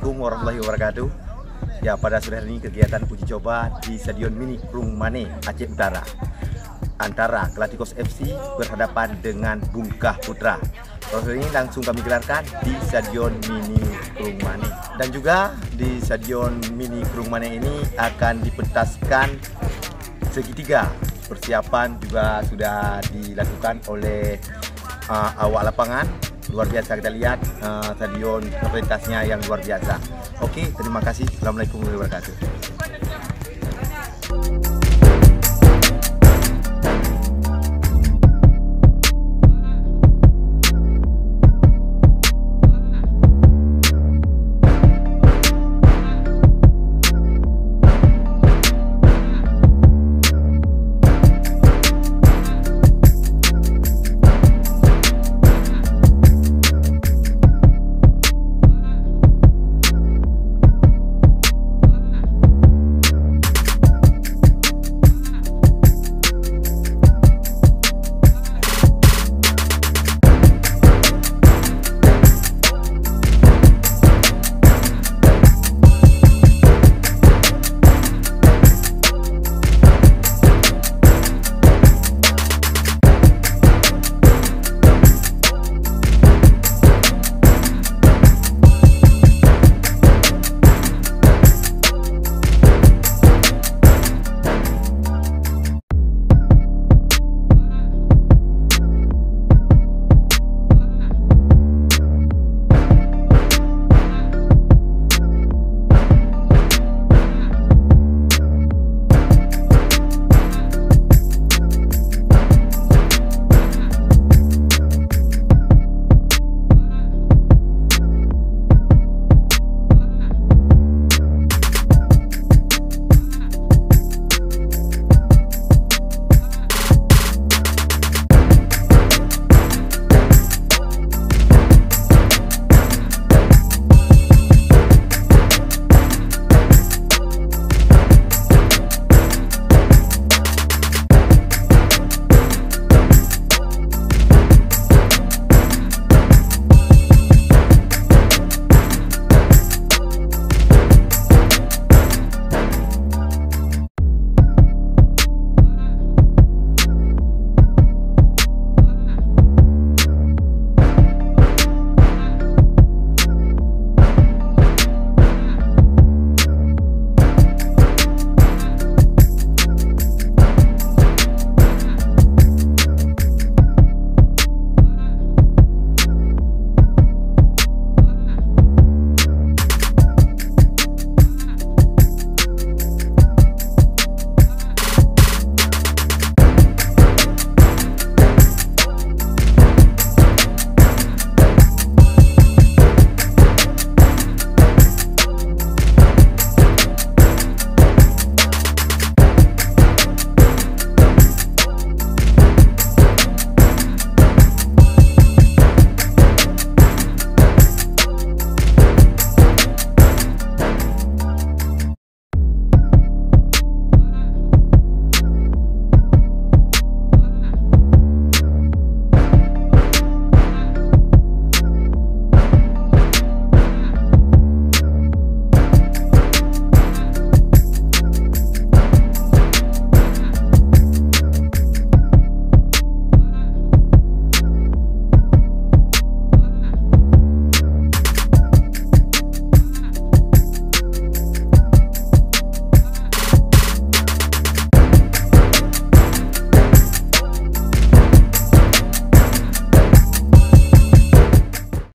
Assalamualaikum warahmatullahi wabarakatuh. Ya, pada sore hari ini kegiatan uji coba di Stadion Mini KRUENG Aceh Utara antara Galacticos FC berhadapan dengan Bungkah Putra. Proses ini langsung kami gelarkan di Stadion Mini KRUENG. Dan juga di Stadion Mini KRUENG ini akan dipentaskan segitiga. Persiapan juga sudah dilakukan oleh awak lapangan. Luar biasa, kita lihat stadion kapasitasnya yang luar biasa. Oke, terima kasih. Assalamualaikum warahmatullahi wabarakatuh.